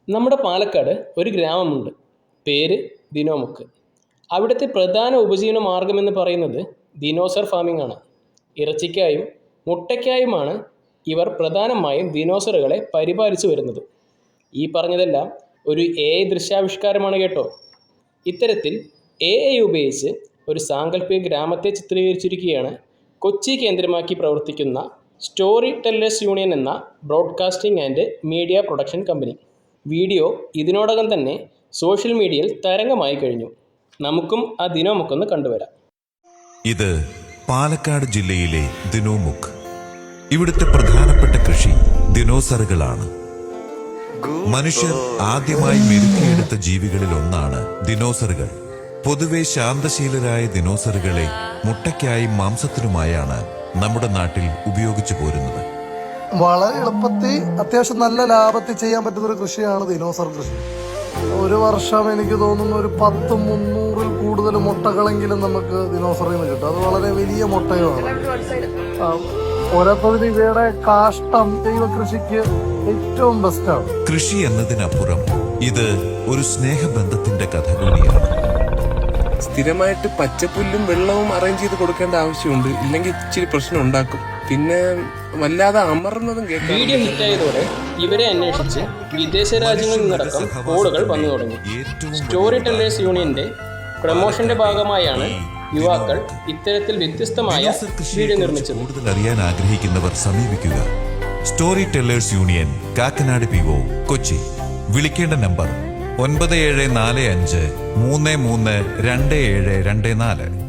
നമ്മുടെ പാലക്കാട് ഒരു ഗ്രാമമുണ്ട്. പേര് ദിനോമുക്ക്. അവിടുത്തെ പ്രധാന ഉപജീവന മാർഗമെന്ന് പറയുന്നത് ദിനോസർ ഫാമിംഗ് ആണ്. ഇറച്ചിക്കായും മുട്ടയ്ക്കായുമാണ് ഇവർ പ്രധാനമായും ദിനോസറുകളെ പരിപാലിച്ചു വരുന്നത്. ഈ പറഞ്ഞതെല്ലാം ഒരു AI ദൃശ്യാവിഷ്കാരമാണ് കേട്ടോ. ഇത്തരത്തിൽ AI ഉപയോഗിച്ച് ഒരു സാങ്കല്പിക ഗ്രാമത്തെ ചിത്രീകരിച്ചിരിക്കുകയാണ് കൊച്ചി കേന്ദ്രമാക്കി പ്രവർത്തിക്കുന്ന സ്റ്റോറി ടെല്ലേഴ്സ് യൂണിയൻ എന്ന broadcasting and media production company. Video ഇതിനോടകം തന്നെ സോഷ്യൽ മീഡിയയിൽ തരംഗമായി കഴിഞ്ഞു. നമുക്കും ആ ദിനോമുക്കൊന്ന് കണ്ടുവരാം. ഇത് പാലക്കാട് ജില്ലയിലെ ദിനോമുക്ക്. ഇവിടുത്തെ പ്രധാനപ്പെട്ട കൃഷി ദിനോസറുകളാണ്. മനുഷ്യർ ആദ്യമായി മെരുക്കിയെടുത്ത ജീവികളിൽ ഒന്നാണ് ദിനോസറുകൾ. പൊതുവെ ശാന്തശീലരായ ദിനോസറുകളെ മുട്ടയ്ക്കായും മാംസത്തിനുമായാണ് നമ്മുടെ നാട്ടിൽ ഉപയോഗിച്ചു പോരുന്നത്. വളരെ എളുപ്പത്തിൽ അത്യാവശ്യം നല്ല ലാഭത്തിൽ ചെയ്യാൻ പറ്റുന്ന ഒരു കൃഷിയാണ് ദിനോസർ കൃഷി. ഒരു വർഷം എനിക്ക് തോന്നുന്നു ഒരു 300 കൂടുതൽ മുട്ടകളെങ്കിലും നമുക്ക് ദിനോസറിൽ നിന്ന് കിട്ടും. അത് വളരെ വലിയ മുട്ടയുമാണ്. പോരാത്തതിന് ഇവയുടെ കാഷ്ടം ജൈവ കൃഷിക്ക് ഏറ്റവും ബെസ്റ്റാണ്. കൃഷി എന്നതിനപ്പുറം ഇത് ഒരു സ്നേഹബന്ധത്തിന്റെ കഥ കൂടിയാണ്. സ്ഥിരമായിട്ട് പച്ചപ്പുല്ലും വെള്ളവും അറേഞ്ച് ചെയ്ത് കൊടുക്കേണ്ട ആവശ്യമുണ്ട്. ഇല്ലെങ്കിൽ ഇച്ചിരി പ്രശ്നം ഉണ്ടാക്കും. പിന്നെ വല്ലാതെ അമർന്നതും കേൾക്കാം. വീഡിയോ ഹിറ്റായതോടെ ഇവരെ അന്വേഷിച്ച് വിദേശ രാജ്യങ്ങളിൽ നിന്നടക്കം കോളുകൾ വന്നു തുടങ്ങി. സ്റ്റോറി ടെല്ലേഴ്സ് യൂണിയന്റെ പ്രമോഷന്റെ ഭാഗമായാണ് യുവാക്കൾ ഇത്തരത്തിൽ വ്യത്യസ്തമായ വീഡിയോ നിർമ്മിച്ചത്. കൂടുതൽ അറിയാൻ ആഗ്രഹിക്കുന്നവർ സമീപിക്കുക. Story tellers union, Kakkanad PO, Kochi. വിളിക്കേണ്ട നമ്പർ 9745 33 2724.